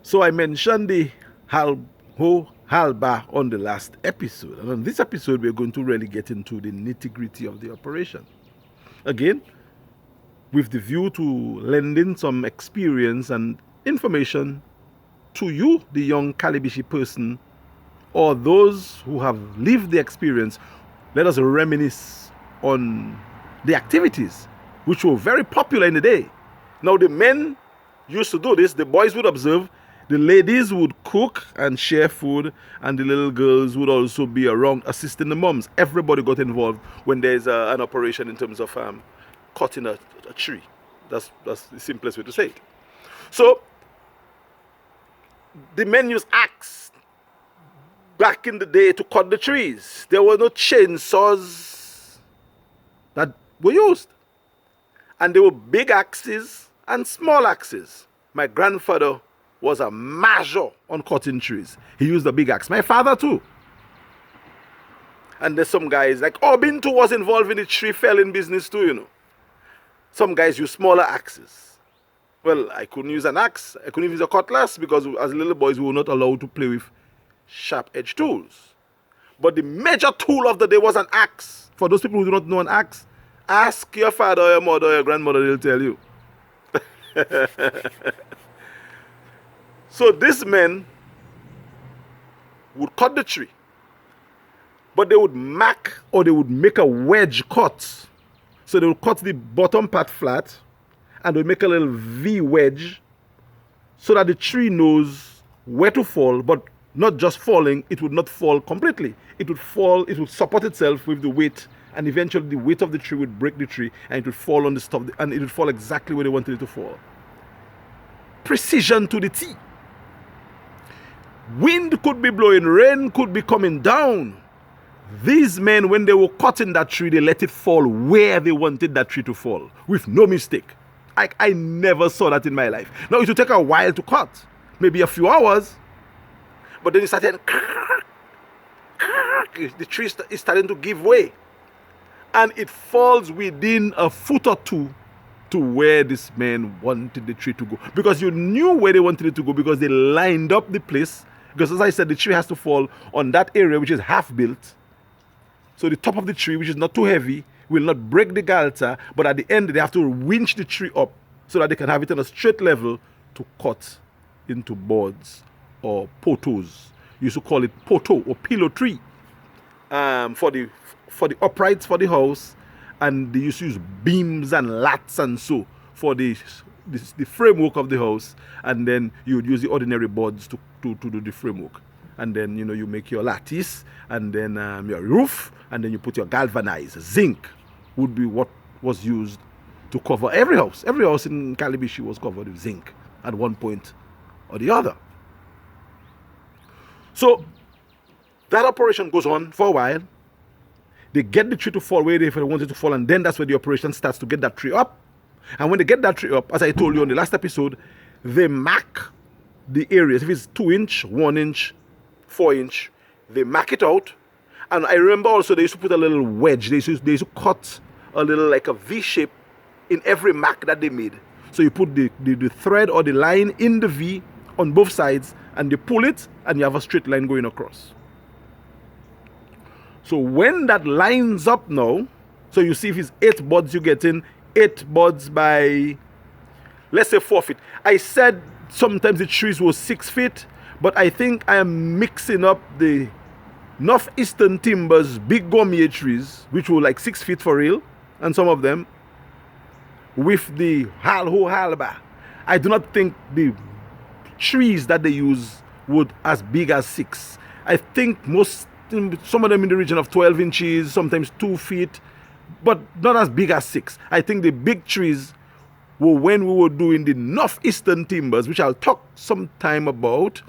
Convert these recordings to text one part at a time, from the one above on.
So I mentioned the HAL bar on the last episode. And on this episode, we're going to really get into the nitty-gritty of the operation. Again, with the view to lending some experience and information to you, the young Calibishie person, or those who have lived the experience. Let us reminisce on the activities which were very popular in the day. Now, the men used to do this. The boys would observe. The ladies would cook and share food, and the little girls would also be around assisting the moms. Everybody got involved when there's an operation in terms of cutting a tree. That's the simplest way to say it. So the men used axe back in the day to cut the trees. There were no chainsaws that were used. And there were big axes and small axes. My grandfather was a major on cutting trees. He used a big axe. My father too. And there's some guys, like Obintu was involved in the tree felling business too, you know. Some guys use smaller axes. Well, I couldn't use an axe. I couldn't use a cutlass because as little boys we were not allowed to play with sharp-edged tools. But the major tool of the day was an axe. For those people who do not know an axe, ask your father, your mother, your grandmother, they'll tell you. So these men would cut the tree, but they would mark or they would make a wedge cut. So they would cut the bottom part flat and they would make a little V wedge so that the tree knows where to fall, but not just falling, it would not fall completely. It would fall, it would support itself with the weight, and eventually the weight of the tree would break the tree and it would fall on the stuff, and it would fall exactly where they wanted it to fall. Precision to the T. Wind could be blowing, rain could be coming down. These men, when they were cutting that tree, they let it fall where they wanted that tree to fall, with no mistake. I never saw that in my life. Now, it would take a while to cut, maybe a few hours, but then it started, the tree is starting to give way. And it falls within a foot or two to where this man wanted the tree to go. Because you knew where they wanted it to go because they lined up the place. Because as I said, the tree has to fall on that area which is half built. So the top of the tree, which is not too heavy, will not break the galta, but at the end they have to winch the tree up so that they can have it on a straight level to cut into boards or potos. You used to call it poto or pillow tree for the uprights for the house, and they used to use beams and lats and so for the framework of the house, and then you would use the ordinary boards to do the framework. And then, you know, you make your lattice, and then your roof, and then you put your galvanized zinc would be what was used to cover every house. Every house in Calibishie was covered with zinc at one point or the other. So that operation goes on for a while. They get the tree to fall where they want it to fall, and then that's where the operation starts to get that tree up. And when they get that tree up, as I told you on the last episode, they mark the areas. If it's 2 inch, 1 inch, 4 inch, they mark it out. And I remember also they used to put a little wedge. They used to cut a little like a V shape in every mark that they made. So you put the thread or the line in the V on both sides, and they pull it, and you have a straight line going across. So when that lines up now, so you see if it's 8 buds, you get in 8 buds by, let's say 4 feet. I said sometimes the trees were 6 feet, but I think I am mixing up the Northeastern Timbers big gourmet trees, which were like 6 feet for real, and some of them, with the HAL bar. I do not think the trees that they use would as big as 6. I think some of them in the region of 12 inches, sometimes 2 feet, but not as big as 6. I think the big trees were when we were doing the Northeastern Timbers, which I'll talk sometime about,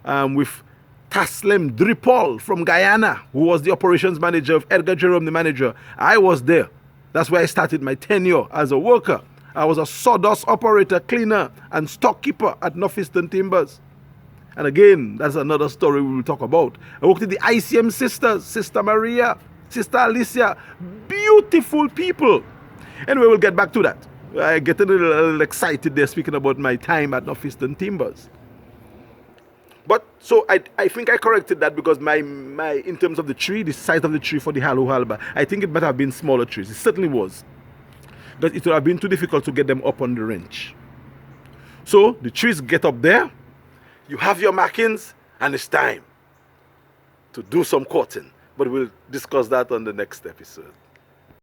with Taslem Dripol from Guyana, who was the operations manager of Edgar Jerome, the manager. I was there. That's where I started my tenure as a worker. I was a sawdust operator, cleaner, and stockkeeper at Northeastern Timbers. And again, that's another story we will talk about. I worked with the ICM sisters, Sister Maria, Sister Alicia, beautiful people. Anyway, we'll get back to that. I get a little excited there speaking about my time at Northeastern Timbers. But so I think I corrected that because my in terms of the tree, the size of the tree for the HAL, I think it might have been smaller trees. It certainly was. But it would have been too difficult to get them up on the wrench. So the trees get up there, you have your markings, and it's time to do some cutting. But we'll discuss that on the next episode.